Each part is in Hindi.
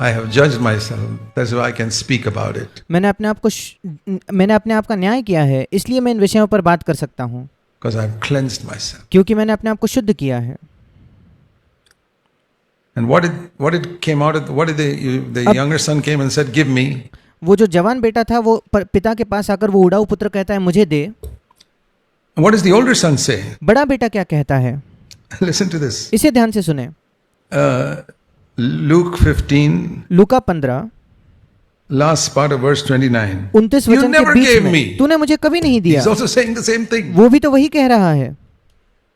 I have judged myself. That's why I can speak about it. मैंने अपने आप का न्याय किया है, इसलिए मैं इन विषयों पर बात कर सकता हूँ, Because I've cleansed myself. क्योंकि मैंने अपने आप को शुद्ध किया है। And what did the younger son came and said, "Give me." वो जो जवान बेटा था वो पिता के पास आकर वो उड़ाऊ पुत्र कहता है, मुझे दे। And what does the older son say? बड़ा बेटा क्या कहता है? Listen to this. इसे ध्यान से सुने। Luke 15, Luka 15 last part of verse 29. 29 You वचन के never बीच gave में, me. तूने मुझे कभी नहीं दिया। He's also saying the same thing. वो भी तो वही कह रहा है।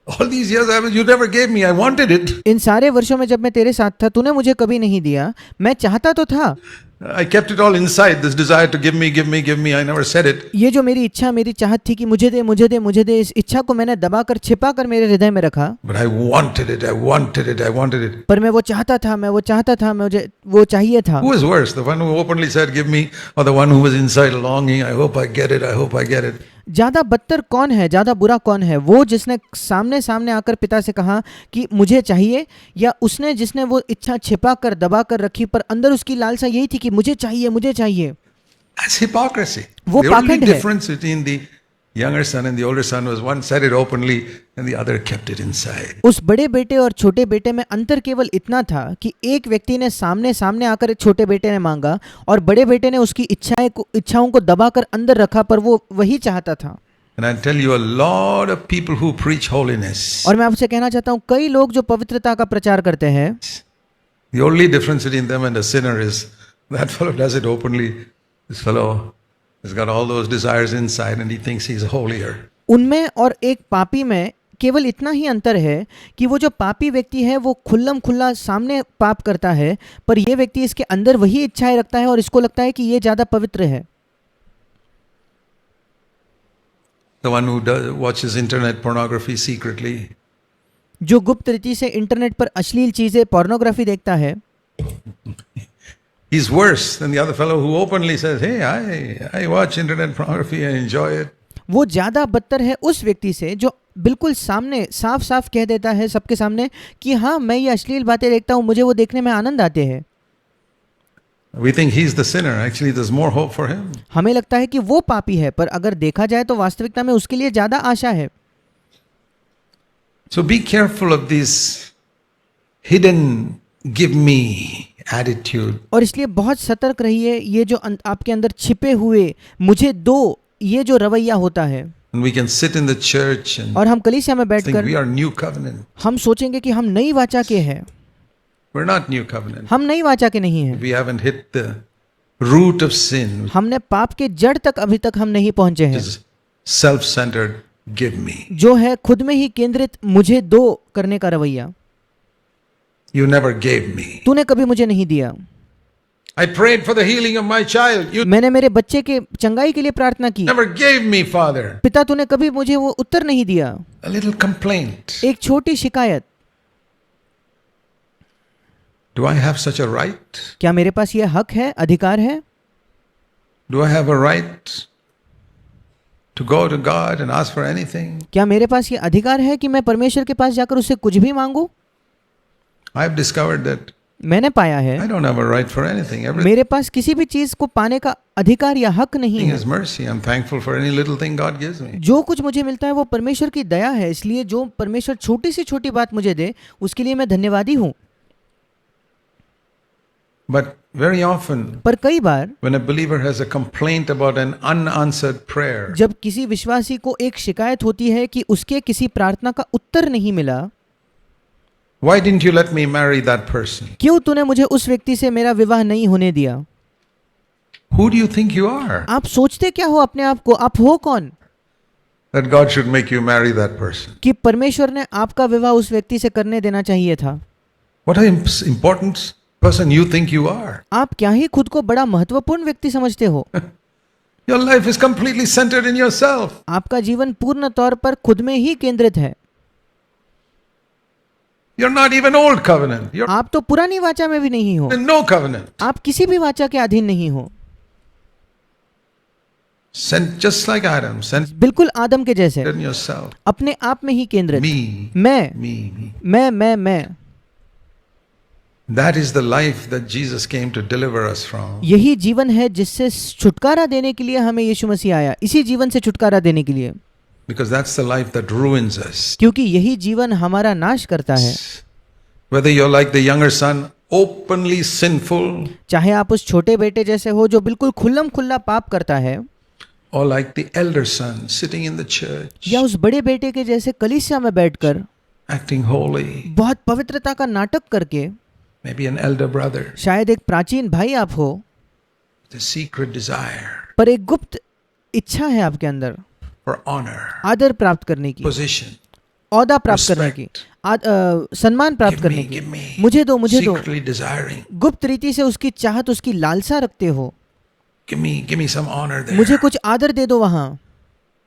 All these years you never gave me. I wanted it. इन सारे वर्षों में जब मैं तेरे साथ था, तूने मुझे कभी नहीं दिया। मैं चाहता तो था। I kept it all inside, this desire to give me, give me, give me. I never said it. ये जो मेरी इच्छा, मेरी चाहत थी कि मुझे दे, मुझे दे, मुझे दे, इस इच्छा को मैंने दबाकर छिपाकर मेरे हृदय में रखा। But I wanted it, I wanted it, I wanted it. पर मैं वो चाहता था, मुझे वो चाहिए था। Who is worse, the one who openly said give me, or the one who was inside longing, I hope I get it, I hope I get it? ज्यादा बदतर कौन है, ज्यादा बुरा कौन है? वो जिसने सामने आकर पिता से कहा कि मुझे चाहिए, या उसने जिसने वो इच्छा छिपा कर दबा कर रखी पर अंदर उसकी लालसा यही थी कि मुझे चाहिए, मुझे चाहिए। That's hypocrisy. वो The only पाखंड है। difference between the younger son and the older son was one said it openly and the other kept it inside. उस बड़े बेटे और छोटे बेटे में अंतर केवल इतना था कि एक व्यक्ति ने सामने आकर छोटे बेटे ने मांगा और बड़े बेटे ने उसकी इच्छाओं को दबाकर अंदर रखा, पर वो वही चाहता था। And I tell you, a lot of people who preach holiness, और मैं आपसे कहना चाहता हूँ, कई लोग जो पवित्रता का प्रचार करते हैं, the only difference between them and a sinner is that fellow does it openly. This fellow has got all those desires inside and he thinks he's holier. उनमें और एक पापी में केवल इतना ही अंतर है कि वो जो पापी व्यक्ति है वो खुल्लम खुल्ला सामने पाप करता है, पर यह व्यक्ति इसके अंदर वही इच्छाएं रखता है और इसको लगता है कि ये ज्यादा पवित्र है। The one who watches internet pornography secretly, जो गुप्त रीति से इंटरनेट पर अश्लील चीजें, पोर्नोग्राफी देखता है, he's worse than the other fellow who openly says, "Hey, I watch internet pornography, I enjoy it." वो ज्यादा बदतर है उस व्यक्ति से जो बिल्कुल सामने साफ कह देता है सबके सामने कि हाँ, मैं ये अश्लील बातें देखता हूँ, मुझे वो देखने में आनंद आते हैं। We think he's the sinner. Actually, there's more hope for him. हमें लगता है कि वो पापी है, पर अगर देखा जाए तो वास्तविकता में उसके लिए ज्यादा आशा है। So be careful of this hidden give me attitude. और इसलिए बहुत सतर्क रहिए, ये जो आपके अंदर छिपे हुए मुझे दो, ये जो रवैया होता है। And we can sit in the church and और हम कलीसिया में think बैठकर we are new covenant. हम सोचेंगे कि हम नई वाचा के हैं। We're not new covenant. हम नई वाचा के नहीं हैं। We haven't hit the root of sin, हमने पाप के जड़ तक अभी तक हम नहीं पहुंचे which हैं, is self-centered give me. जो है खुद में ही केंद्रित मुझे दो करने का रवैया। You never gave me. तूने कभी मुझे नहीं दिया। I prayed for the healing of my child. You मैंने मेरे बच्चे के चंगाई के लिए प्रार्थना की, never gave me, Father. पिता तूने कभी मुझे वो उत्तर नहीं दिया। A little complaint. एक छोटी शिकायत। Do I have such a right? क्या मेरे पास ये हक है, अधिकार है? Do I have a right to go to God and ask for anything? क्या मेरे पास ये अधिकार है कि मैं परमेश्वर के पास जाकर उससे कुछ भी मांगू? I've discovered that मैंने पाया है I don't have a right for anything. Everything मेरे पास किसी भी चीज को पाने का अधिकार या हक नहीं है। is mercy. I'm thankful for any little thing God gives me. जो कुछ मुझे मिलता है वो परमेश्वर की दया है, इसलिए जो परमेश्वर छोटी से छोटी बात मुझे दे उसके लिए मैं धन्यवादी हूँ। But very often, पर कई बार when a believer has a complaint about an unanswered prayer, जब किसी विश्वासी को एक शिकायत होती है कि उसके किसी प्रार्थना का उत्तर नहीं मिला, why didn't you let me marry that person? क्यों तूने मुझे उस व्यक्ति से मेरा विवाह नहीं होने दिया? Who do you think you are? आप सोचते क्या हो अपने आप को? आप हो कौन That God should make you marry that person. कि परमेश्वर ने आपका विवाह उस व्यक्ति से करने देना चाहिए था? What an important person you think you are. आप क्या ही खुद को बड़ा महत्वपूर्ण व्यक्ति समझते हो? Your life is completely centered in yourself. आपका जीवन पूर्ण तौर पर खुद में ही केंद्रित है। You're not even old covenant. You're आप तो पुरानी वाचा में भी नहीं हो, in no covenant. आप किसी भी वाचा के अधीन नहीं हो। Sent just like Adam, sent बिल्कुल आदम के जैसे in yourself. अपने आप में ही केंद्रित। Me, मैं me, me. मैं मैं मैं That is the life that Jesus came to deliver us from. यही जीवन है जिससे छुटकारा देने के लिए हमें यीशु मसीह आया, इसी जीवन से छुटकारा देने के लिए, Because that's the life that ruins us. क्योंकि यही जीवन हमारा नाश करता है। Whether you're like the younger son, openly sinful, चाहे आप उस छोटे बेटे जैसे हो जो बिल्कुल खुल्लम खुल्ला पाप करता है, or like the elder son sitting in the church, या उस बड़े बेटे के जैसे कलीसिया में बैठकर acting holy, बहुत पवित्रता का नाटक करके, maybe an elder brother, शायद एक प्राचीन भाई आप हो, the secret desire पर एक गुप्त इच्छा है आपके अंदर for honor, आदर प्राप्त करने की, position, औदा प्राप्त करने की, सम्मान प्राप्त करने की, give me, मुझे दो, मुझे दो, secretly desiring, गुप्त रीति से उसकी चाहत, उसकी लालसा रखते हो, give me some honor there. मुझे कुछ आदर दे दो वहां,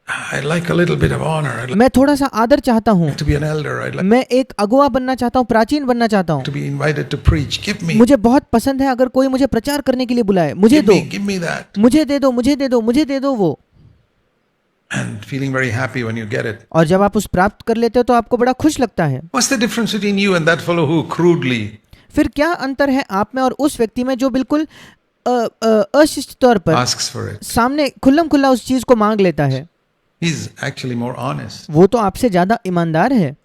I'd like a little bit of honor. I'd like मैं थोड़ा सा आदर चाहता हूँ, to be an elder. I'd like मैं एक अगुआ बनना चाहता हूँ, प्राचीन बनना चाहता हूँ, to be invited to preach. Give me, मुझे बहुत पसंद है अगर कोई मुझे प्रचार करने के लिए बुलाए, मुझे दो, give me that. मुझे दे दो, मुझे दे दो, मुझे दे दो वो। And feeling very happy when you get it. और जब आप उस प्राप्त कर लेते हो तो आपको बड़ा खुश लगता है। What's the difference between you and that fellow who crudely फिर क्या अंतर है आप में और उस व्यक्ति में जो बिल्कुल अशिष्ट तौर पर asks for it? सामने खुल्लम खुल्ला उस चीज को मांग लेता है? He's actually more honest. वो तो आपसे ज्यादा ईमानदार है।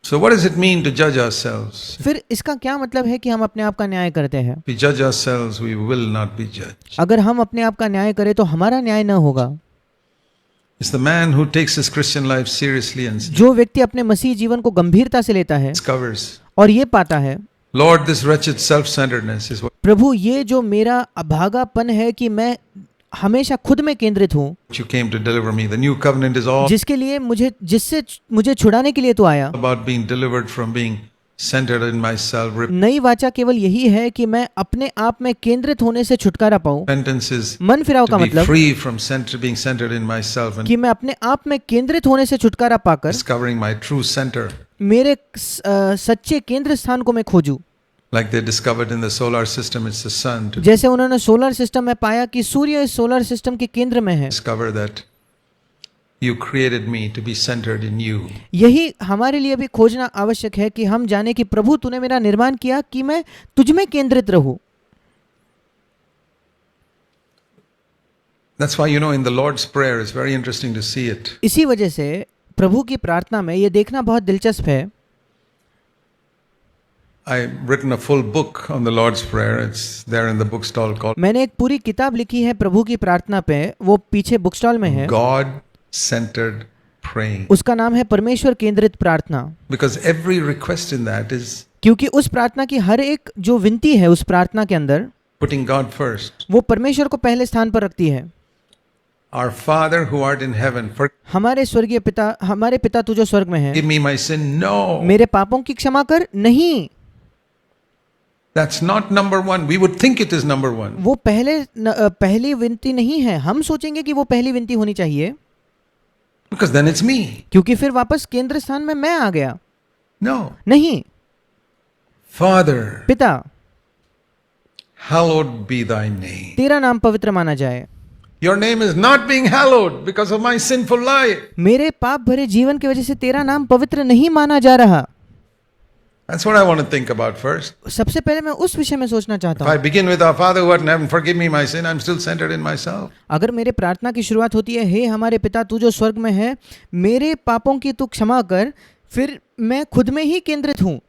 So what does it mean to judge ourselves? फिर इसका क्या मतलब है कि हम अपने आप का न्याय करते हैं? If we judge ourselves, we will not be judged. अगर हम अपने आप का न्याय करें तो हमारा न्याय न होगा। It's the man who takes his Christian life seriously and जो व्यक्ति अपने मसीह जीवन को गंभीरता से लेता है discovers, और ये पाता है, Lord, this wretched self-centeredness is what प्रभु ये जो मेरा अभागापन है कि मैं हमेशा खुद में केंद्रित हूँ, you came to deliver me. The new covenant is all जिसके लिए जिससे मुझे छुड़ाने के लिए तो आया। about being delivered from being centered in myself. नई वाचा केवल यही है कि मैं अपने आप में केंद्रित होने से छुटकारा पाऊं। Repentance is मन फिराव का to be मतलब free from being centered in myself and कि मैं अपने आप में केंद्रित होने से छुटकारा पाकर discovering my true center, मेरे सच्चे केंद्र स्थान को मैं खोजूं। like they discovered in the solar system. It's the sun to जैसे उन्होंने सोलर सिस्टम में पाया कि सूर्य इस सोलर सिस्टम के केंद्र में है। discover that you created me to be centered in you. यही हमारे लिए भी खोजना आवश्यक है कि हम जाने कि प्रभु तूने मेरा निर्माण किया कि मैं तुझ में केंद्रित रहूं। That's why, in the Lord's Prayer, it's very interesting to see it. इसी वजह से प्रभु की प्रार्थना में ये देखना बहुत दिलचस्प है। I've written a full book on the Lord's Prayer. It's there in the bookstall called मैंने एक पूरी किताब लिखी है प्रभु की प्रार्थना पे, वो पीछे बुक स्टॉल में है। God-centered praying. उसका नाम है परमेश्वर केंद्रित प्रार्थना। Because every request in that is क्योंकि उस प्रार्थना की हर एक जो विनती है उस प्रार्थना के अंदर putting God first. वो परमेश्वर को पहले स्थान पर रखती है। Our Father who art in heaven, हमारे स्वर्गीय पिता, हमारे पिता तू जो स्वर्ग में है, forgive me my sin. No, मेरे पापों की क्षमा कर। नहीं, that's not number one. We would think it is number one. वो पहली विनती नहीं है। हम सोचेंगे कि वो पहली विनती होनी चाहिए, Because then it's me. क्योंकि फिर वापस केंद्र स्थान में मैं आ गया। No. नहीं, Father, पिता hallowed be thy name. तेरा नाम पवित्र माना जाए। Your name is not being hallowed because of my sinful life. मेरे पाप भरे जीवन की वजह से तेरा नाम पवित्र नहीं माना जा रहा। That's what I want to think about first. सबसे पहले मैं उस विषय में सोचना चाहता If I हूँ। begin with our Father who art in heaven, forgive me my sin, I'm still centered in myself. अगर मेरे प्रार्थना की शुरुआत होती है, हे हमारे पिता तू जो स्वर्ग में है, मेरे पापों की तू क्षमा कर, फिर मैं खुद में ही केंद्रित हूँ।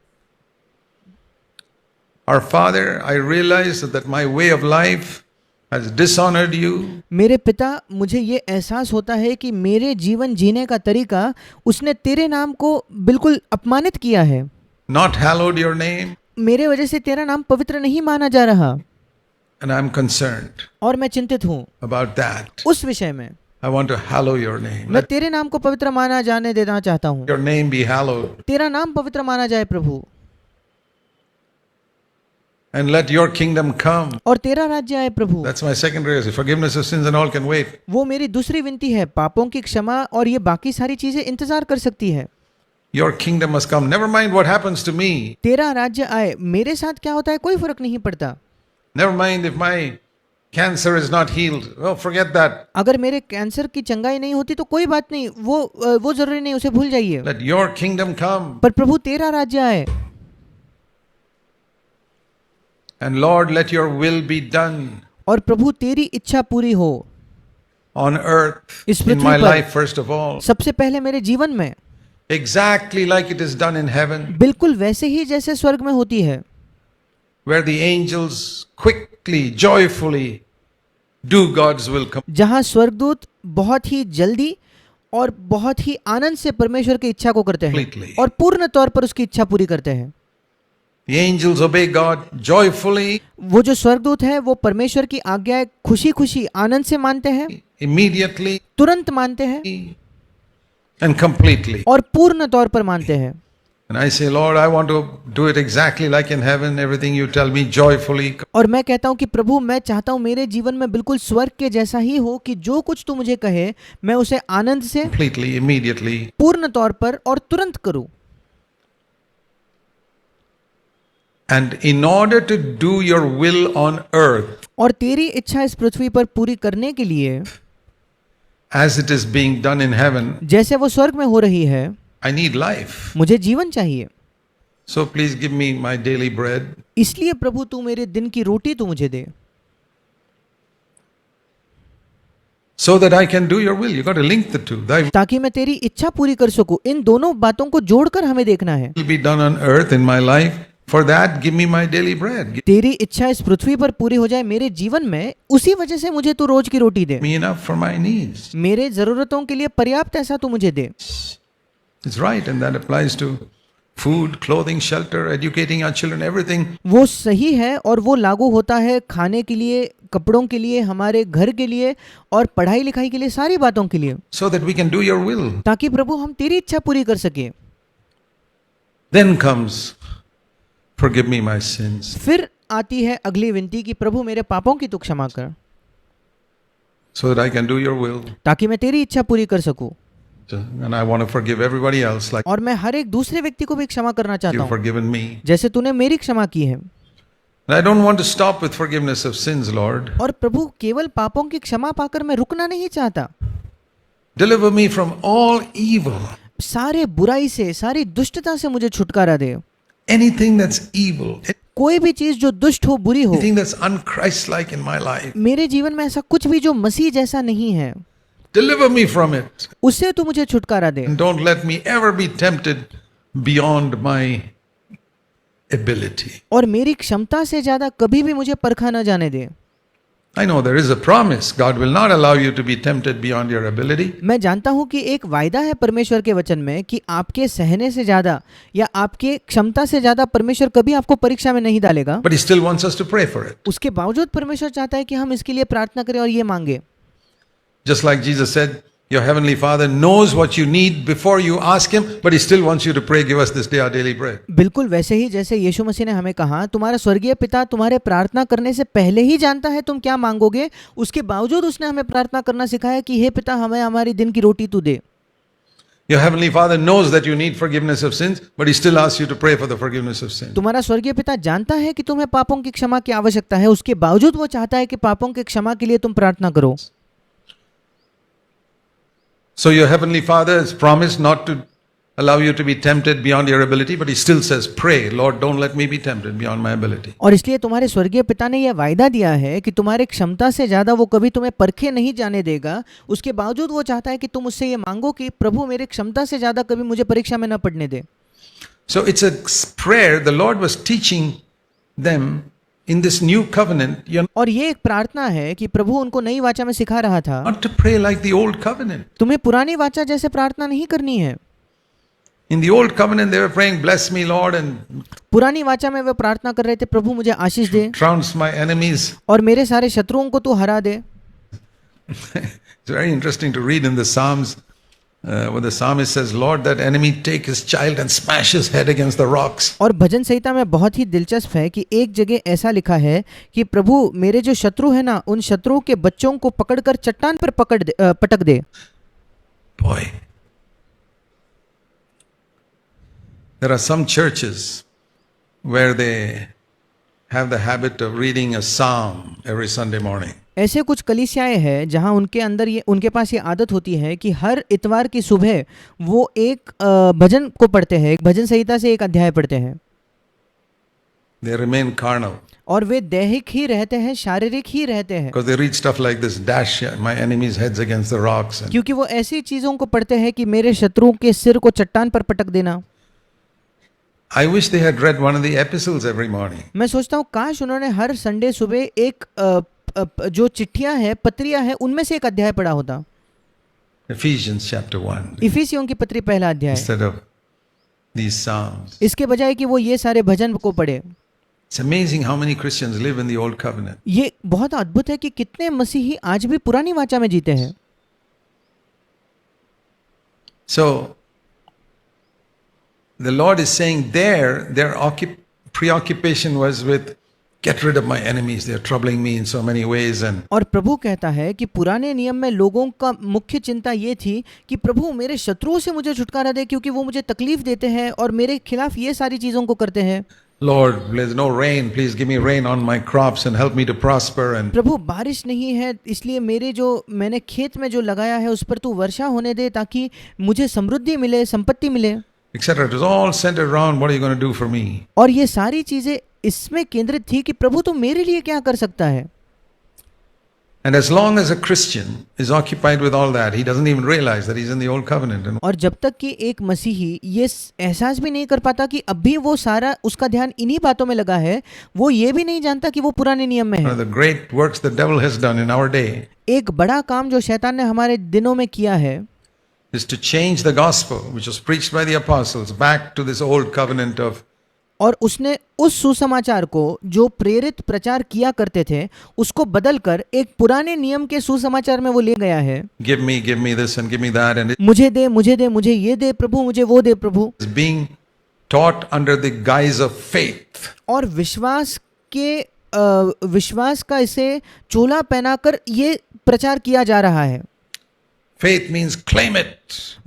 Our Father, I realize that my way of life has dishonored you. मेरे पिता, मुझे ये एहसास होता है कि मेरे जीवन जीने का तरीका उसने तेरे नाम को बिल्कुल अपमानित किया है। Not hallowed your name, मेरे वजह से तेरा नाम पवित्र नहीं माना जा रहा and I'm concerned और मैं चिंतित हूँ about that. उस विषय में। I want to hallow your name. मैं Let तेरे नाम को पवित्र माना जाने देना चाहता हूँ। your name be hallowed, तेरा नाम पवित्र माना जाए प्रभु, and let your kingdom come. और तेरा राज्य आए प्रभु। That's my second prayer. Forgiveness of sins and all can wait. वो मेरी दूसरी विनती है। पापों की क्षमा और ये बाकी सारी चीजें इंतजार कर सकती है। Your kingdom must come. Never mind what happens to me. तेरा राज्य आए, मेरे साथ क्या होता है कोई फर्क नहीं पड़ता। Never mind if my cancer is not healed. Well, forget that. अगर मेरे कैंसर की चंगाई नहीं होती तो कोई बात नहीं, वो जरूरी नहीं, उसे भूल जाइए। Let your kingdom come. पर प्रभु तेरा राज्य आए, And Lord, let your will be done और प्रभु तेरी इच्छा पूरी हो on earth, इस in पृथ्वी my पर। life, first of all. सबसे पहले मेरे जीवन में, Exactly like it is done in heaven, बिल्कुल वैसे ही जैसे स्वर्ग में होती है, where the angels quickly, joyfully do God's will. जहाँ स्वर्गदूत बहुत ही जल्दी और बहुत ही आनंद से परमेश्वर की इच्छा को करते हैं Completely. और पूर्ण तौर पर उसकी इच्छा पूरी करते हैं। The angels obey God joyfully, वो जो स्वर्गदूत है वो परमेश्वर की आज्ञाएं खुशी खुशी आनंद से मानते हैं, immediately, तुरंत मानते हैं and completely. और पूर्ण तौर पर मानते हैं। And I say, Lord, I want to do it exactly like in heaven, everything you tell me joyfully. और मैं कहता हूँ कि प्रभु मैं चाहता हूँ मेरे जीवन में बिल्कुल स्वर्ग के जैसा ही हो, कि जो कुछ तू मुझे कहे मैं उसे आनंद से, Completely, immediately. पूर्ण तौर पर और तुरंत करूँ। And in order to do your will on earth, और तेरी इच्छा इस पृथ्वी पर पूरी करने के लिए, as it is being done in heaven, जैसे वो स्वर्ग में हो रही है, I need life. मुझे जीवन चाहिए। So please give me my daily bread. इसलिए प्रभु तू मेरे दिन की रोटी तू मुझे दे, So that I can do your will. You got to link the two. Thy will ताकि मैं तेरी इच्छा पूरी कर सकूं। इन दोनों बातों को जोड़कर हमें देखना है। be done on earth in my life. For that, give me my daily bread. Give तेरी इच्छा इस पृथ्वी पर पूरी हो जाए मेरे जीवन में, उसी वजह से मुझे तू रोज की रोटी दे। me enough for my needs. मेरे जरूरतों के लिए पर्याप्त ऐसा तू मुझे दे। It's right, and that applies to food, clothing, shelter, educating our children, everything. वो सही है और वो लागू होता है खाने के लिए, कपड़ों के लिए, हमारे घर के लिए और पढ़ाई लिखाई के लिए, सारी बातों के लिए, So that we can do your will. ताकि प्रभु हम तेरी इच्छा पूरी कर सके। Then comes, forgive me my sins. फिर आती है अगली विनती कि प्रभु मेरे पापों की तू क्षमा कर, So that I can do your will. ताकि मैं तेरी इच्छा पूरी कर सकूं। And I want to forgive everybody else like और मैं हर एक दूसरे व्यक्ति को भी क्षमा करना चाहता you've हूँ, forgiven me. जैसे तूने मेरी क्षमा की है। And I don't want to stop with forgiveness of sins, Lord. और प्रभु केवल पापों की क्षमा पाकर मैं रुकना नहीं चाहता। Deliver me from all evil. सारे बुराई से, सारी दुष्टता से मुझे छुटकारा दे। Anything that's evil, कोई भी चीज जो दुष्ट हो, बुरी हो, anything that's unchristlike in my life, मेरे जीवन में ऐसा कुछ भी जो मसीह जैसा नहीं है, deliver me from it. उससे तू मुझे छुटकारा दे। And don't let me ever be tempted beyond my ability. और मेरी क्षमता से ज्यादा कभी भी मुझे परखा न जाने दे। I know there is a promise. God will not allow you to be tempted beyond your ability. मैं जानता हूं कि एक वायदा है परमेश्वर के वचन में कि आपके सहने से ज्यादा या आपके क्षमता से ज्यादा परमेश्वर कभी आपको परीक्षा में नहीं डालेगा। But He still wants us to pray for it. उसके बावजूद परमेश्वर चाहता है कि हम इसके लिए प्रार्थना करें और ये मांगे। Just like Jesus said, your heavenly Father knows what you need before you ask Him, but He still wants you to pray, give us this day our daily bread. बिल्कुल वैसे ही जैसे यीशु मसीह ने हमें कहा, तुम्हारा स्वर्गीय पिता तुम्हारे प्रार्थना करने से पहले ही जानता है तुम क्या मांगोगे, उसके बावजूद उसने हमें प्रार्थना करना सिखाया कि हे पिता हमें हमारी दिन की रोटी तू दे। Your heavenly Father knows that you need forgiveness of sins, but He still asks you to pray for the forgiveness of sins. तुम्हारा स्वर्गीय पिता जानता है कि तुम्हें पापों की क्षमा की आवश्यकता है, उसके बावजूद वो चाहता है कि पापों की क्षमा के लिए तुम प्रार्थना करो। So your heavenly Father has promised not to allow you to be tempted beyond your ability, but He still says, pray, Lord, don't let me be tempted beyond my ability. और इसलिए तुम्हारे स्वर्गीय पिता ने यह वायदा दिया है कि तुम्हारे क्षमता से ज्यादा वो कभी तुम्हें परखे नहीं जाने देगा। उसके बावजूद वो चाहता है कि तुम उससे ये मांगो कि प्रभु मेरे क्षमता से ज्यादा कभी मुझे परीक्षा में न पड़ने दे। So it's a prayer the Lord was teaching them in this new covenant. You're और ये एक प्रार्थना है कि प्रभु उनको नई वाचा में सिखा रहा था, not to pray like the old covenant. तुम्हें पुरानी वाचा जैसे प्रार्थना नहीं करनी है। In the old covenant, they were praying, bless me, Lord, and पुरानी वाचा में वे प्रार्थना कर रहे थे, प्रभु मुझे आशीष दे trounce my enemies. और मेरे सारे शत्रुओं को तू हरा दे। It's very interesting to read in the Psalms where the psalmist says, Lord, that enemy take his child and smash his head against the rocks. और भजन संहिता में बहुत ही दिलचस्प है कि एक जगह ऐसा लिखा है कि प्रभु मेरे जो शत्रु है ना, उन शत्रुओं के बच्चों को पकड़कर चट्टान पर पटक दे। Boy. There are some churches where they have the habit of reading a psalm every Sunday morning. ऐसे कुछ कलीसियाएं हैं जहां उनके अंदर ये उनके पास ये आदत होती है कि हर इतवार की सुबह वो एक भजन को पढ़ते हैं, एक भजन संहिता से एक अध्याय पढ़ते हैं, They remain carnal और वे दैहिक ही रहते हैं, शारीरिक ही रहते हैं, because they read stuff like this: dash my enemies' heads against the rocks. And क्योंकि वो ऐसी चीजों को पढ़ते हैं कि मेरे शत्रुओं के सिर को चट्टान पर पटक देना। I wish they had read one of the epistles every morning. मैं सोचता हूँ काश उन्होंने हर संडे सुबह एक जो चिट्ठियां हैं, पत्रियां हैं, उनमें से एक अध्याय पढ़ा होता। Ephesians chapter 1 इफिसियों की पत्री पहला अध्याय, instead of these psalms. इसके बजाय कि वो ये सारे भजन को पढ़े। It's amazing how many Christians live in the old covenant. ये बहुत अद्भुत है कि कितने मसीही आज भी पुरानी वाचा में जीते हैं। So the Lord is saying their preoccupation was with get rid of my enemies. They are troubling me in so many ways. And और प्रभु कहता है कि पुराने नियम में लोगों का मुख्य चिंता ये थी कि प्रभु मेरे शत्रुओं से मुझे छुटकारा दे, क्योंकि वो मुझे तकलीफ देते हैं और मेरे खिलाफ ये सारी चीजों को करते हैं। Lord, there's no rain. Please give me rain on my crops and help me to prosper. And प्रभु बारिश नहीं है, इसलिए मेरे जो मैंने खेत में जो लगाया है उस पर तू वर्षा होने दे, ताकि मुझे समृद्धि मिले, संपत्ति मिले, etc. It was all centered around what are you going to do for me? और ये सारी चीजें इसमें केंद्रित थी कि प्रभु तू मेरे लिए क्या कर सकता है। And as long as a Christian is occupied with all that, he doesn't even realize that he's in the old covenant. And और जब तक कि एक मसीही ये एहसास भी नहीं कर पाता कि अभी वो सारा उसका ध्यान इन्हीं बातों में लगा है, वो ये भी नहीं जानता कि वो पुराने नियम में one है। of the great works the devil has done in our day एक बड़ा काम जो शैतान ने हमारे दिनों में किया है is to change the gospel which was preached by the apostles back to this old covenant of और उसने उस सुसमाचार को जो प्रेरित प्रचार किया करते थे उसको बदलकर एक पुराने नियम के सुसमाचार में वो ले गया है। give me this and give me that, and it मुझे दे, मुझे दे, मुझे ये दे प्रभु, मुझे वो दे प्रभु, is being taught under the guise of faith. और विश्वास का इसे चोला पहनाकर ये प्रचार किया जा रहा है। Faith means claim it,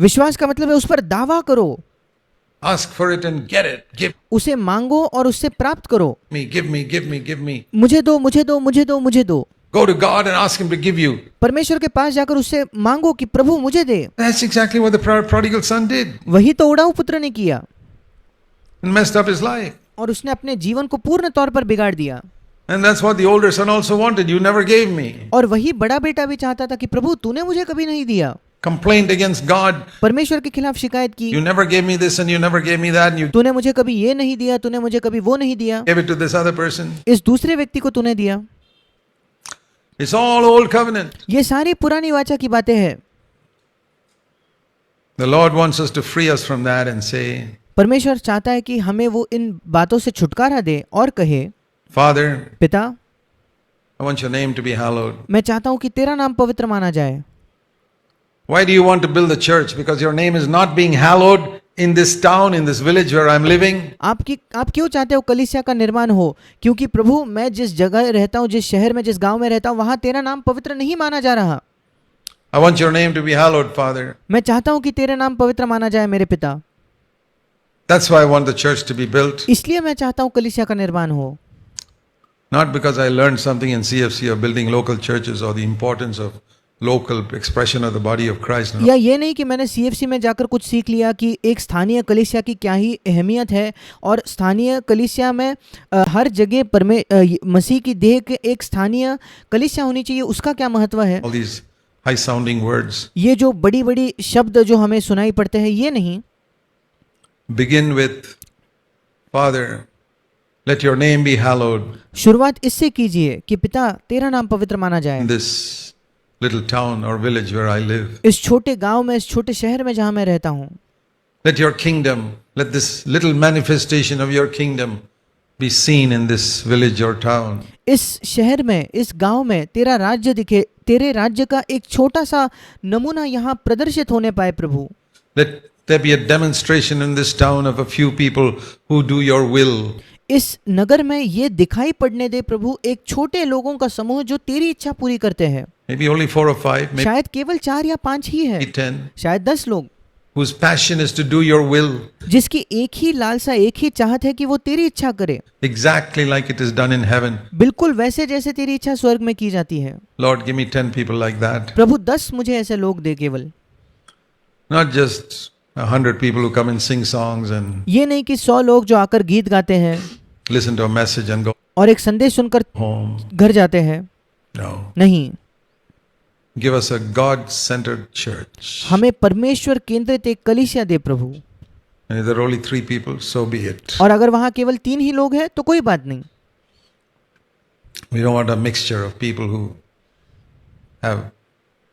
विश्वास का मतलब है उस पर दावा करो, ask for it and get it. Give उसे मांगो और उससे प्राप्त करो। me, give me, give me, give me. मुझे दो, मुझे दो, मुझे दो, मुझे दो। Go to God and ask Him to give you. परमेश्वर के पास जाकर उससे मांगो कि प्रभु मुझे दे। That's exactly what the prodigal son did वही तो उड़ाऊ पुत्र ने किया and messed up his life. और उसने अपने जीवन को पूर्ण तौर पर बिगाड़ दिया। And that's what the older son also wanted. You never gave me. और वही बड़ा बेटा भी चाहता था कि प्रभु तूने मुझे कभी नहीं दिया। Complained against God. परमेश्वर के खिलाफ शिकायत की, You never gave me this and you never gave me that. And you तूने मुझे कभी ये नहीं दिया, तूने मुझे कभी वो नहीं दिया, gave it to this other person. इस दूसरे व्यक्ति को तूने दिया। It's all old covenant. ये सारी पुरानी वाचा की बातें हैं। The Lord wants us to free us from that and say, परमेश्वर चाहता है कि हमें वो इन बातों से छुटकारा दे और कहे, Father, पिता I want your name to be hallowed. मैं चाहता हूँ कि तेरा नाम पवित्र माना जाए। Why do you want to build a church? Because your name is not being hallowed in this town, in this village where I'm living. आप क्यों चाहते हो कलीसिया का निर्माण हो? क्योंकि प्रभु मैं जिस जगह रहता हूँ, जिस शहर में, जिस गांव में रहता हूँ, वहां तेरा नाम पवित्र नहीं माना जा रहा। I want your name to be hallowed, Father. मैं चाहता हूँ कि तेरे नाम पवित्र माना जाए मेरे पिता। That's why I want the church to be built. इसलिए मैं चाहता हूँ कलीसिया का निर्माण हो। Not because I learned something in CFC of building local churches or the importance of local expression of the body of Christ. No. या ये नहीं कि मैंने CFC में जाकर कुछ सीख लिया कि एक स्थानीय कलीसिया की क्या ही अहमियत है और स्थानीय कलीसिया में हर जगह मसीह की देह के एक स्थानीय कलीसिया होनी चाहिए, उसका क्या महत्व है। All these high sounding words. ये जो बड़ी बड़ी शब्द जो हमें सुनाई पड़ते हैं, ये नहीं। Begin with, Father, let your name be hallowed शुरुआत इससे कीजिए कि पिता तेरा नाम पवित्र माना जाए। in this little town or village where I live. इस छोटे गांव में, इस छोटे शहर में जहां मैं रहता हूं। Let your kingdom, let this little manifestation of your kingdom be seen in this village or town. इस शहर में, इस गांव में तेरा राज्य दिखे, तेरे राज्य का एक छोटा सा नमूना यहाँ प्रदर्शित होने पाए प्रभु। Let there be a demonstration in this town of a few people who do your will. इस नगर में ये दिखाई पड़ने दे प्रभु, एक छोटे लोगों का समूह जो तेरी इच्छा पूरी करते हैं। Maybe only 4 or 5, maybe शायद केवल 4 या 5 ही है, 10. शायद 10 लोग। whose passion is to do your will, जिसकी एक ही लालसा, एक ही चाहत है कि वो तेरी इच्छा करे, exactly like it is done in heaven. बिल्कुल वैसे जैसे तेरी इच्छा स्वर्ग में की जाती है। Lord, give me 10 people like that. प्रभु 10 मुझे ऐसे लोग दे केवल, Not just 100 people who come and sing songs and ये नहीं कि 100 लोग जो आकर गीत गाते हैं listen to a message and go और एक संदेश सुनकर home. घर जाते हैं। No. नहीं, Give us a God-centered church. हमें परमेश्वर केंद्रित एक कलीसिया दे प्रभु। And if there are only 3 people, so be it. और अगर वहाँ केवल 3 ही लोग हैं तो कोई बात नहीं। We don't want a mixture of people who have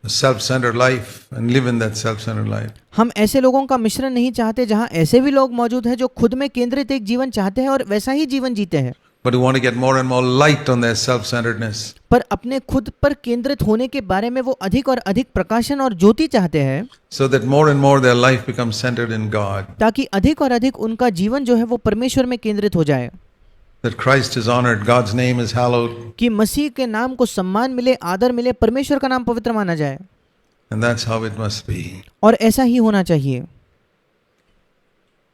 a self-centered life and live in that self-centered life. हम ऐसे लोगों का मिश्रण नहीं चाहते जहाँ ऐसे भी लोग मौजूद हैं जो खुद में केंद्रित एक जीवन चाहते हैं और वैसा ही जीवन जीते हैं, But who want to get more and more light on their self-centeredness. पर अपने खुद पर केंद्रित होने के बारे में वो अधिक और अधिक प्रकाशन और ज्योति चाहते हैं, So that more and more their life becomes centered in God. ताकि अधिक और अधिक उनका जीवन जो है वो परमेश्वर में केंद्रित हो जाए, That Christ is honored, God's name is hallowed. कि मसीह के नाम को सम्मान मिले, आदर मिले, परमेश्वर का नाम पवित्र माना जाए। And that's how it must be. और ऐसा ही होना चाहिए।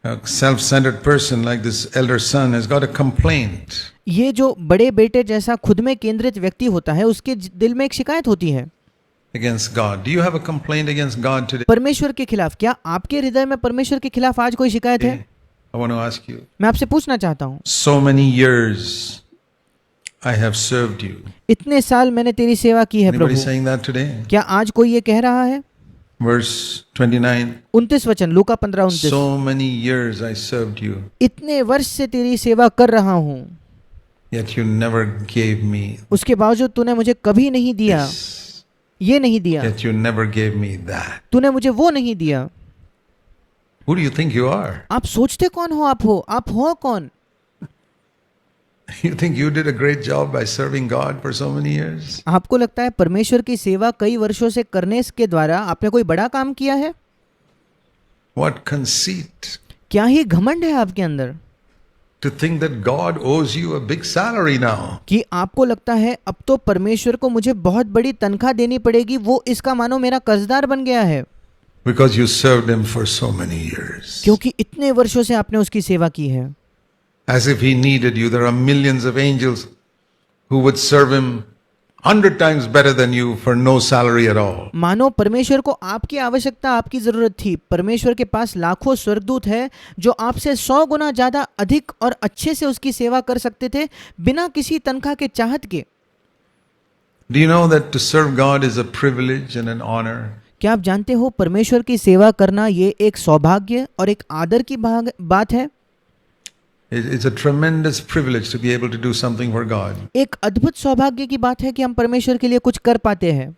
A self-centered person like this elder son has got a complaint. ये जो बड़े बेटे जैसा खुद में केंद्रित व्यक्ति होता है उसके दिल में एक शिकायत होती है Against God. Do you have a complaint against God today? परमेश्वर के खिलाफ। क्या आपके हृदय में परमेश्वर के खिलाफ आज कोई शिकायत है? I want to ask you. मैं आपसे पूछना चाहता हूँ, So many years I have served you. इतने साल मैंने तेरी सेवा की है Anybody Prabhu. saying that today? क्या आज कोई ये कह रहा है? Verse 29. 29 वचन, लूका 15:29। So many years I served you, इतने वर्ष से तेरी सेवा कर रहा हूँ, yet you never gave me उसके बावजूद तूने मुझे कभी नहीं दिया, this. ये नहीं दिया, Yet you never gave me that. तूने मुझे वो नहीं दिया। Who do you think you are? आप सोचते कौन हो? आप हो कौन? You think you did a great job by serving God for so many years? आपको लगता है परमेश्वर की सेवा कई वर्षों से करने के द्वारा आपने कोई बड़ा काम किया है? What conceit क्या ही घमंड है आपके अंदर to think that God owes you a big salary now. कि आपको लगता है अब तो परमेश्वर को मुझे बहुत बड़ी तनख्वाह देनी पड़ेगी, वो इसका मानो मेरा कर्जदार बन गया है, Because you served him for so many years. क्योंकि इतने वर्षों से आपने उसकी सेवा की है। As if he needed you. There are millions of angels who would serve him 100 times better than you for no salary at all. मानो परमेश्वर को आपकी आवश्यकता, आपकी जरूरत थी। परमेश्वर के पास लाखों स्वर्गदूत है जो आपसे 100 गुना ज्यादा अधिक और अच्छे से उसकी सेवा कर सकते थे बिना किसी तनख्वाह के चाहत के। Do you know that to serve God is a privilege and an honor? क्या आप जानते हो परमेश्वर की सेवा करना ये एक सौभाग्य और एक आदर की बात है? It's a tremendous privilege to be able to do something for God. एक अद्भुत सौभाग्य की बात है कि हम परमेश्वर के लिए कुछ कर पाते हैं।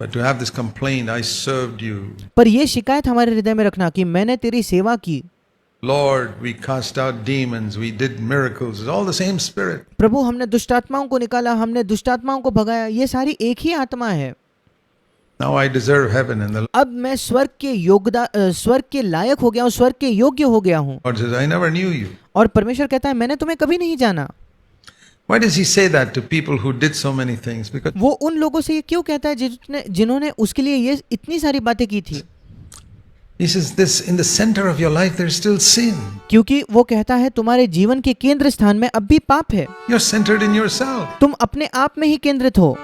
But to have this complaint, I served you. पर ये शिकायत हमारे हृदय में रखना कि मैंने तेरी सेवा की। Lord, we cast out demons, we did miracles, it's all the same spirit. प्रभु, हमने दुष्टात्माओं को निकाला, हमने दुष्टात्माओं को भगाया, ये सारी एक ही आत्मा है। Now I deserve heaven and the अब मैं स्वर्ग के लायक हो गया हूँ, स्वर्ग के योग्य हो गया हूँ। Lord says, I never knew you. और परमेश्वर कहता है मैंने तुम्हें कभी नहीं जाना। Why does he say that to people who did so many things? Because वो उन लोगों से ये क्यों कहता है जिन्होंने उसके लिए ये इतनी सारी बातें की थी? he says this, in the center of your life there's still sin. क्योंकि वो कहता है तुम्हारे जीवन के केंद्र स्थान में अब भी पाप है, You're centered in yourself. तुम अपने आप में ही केंद्रित हो।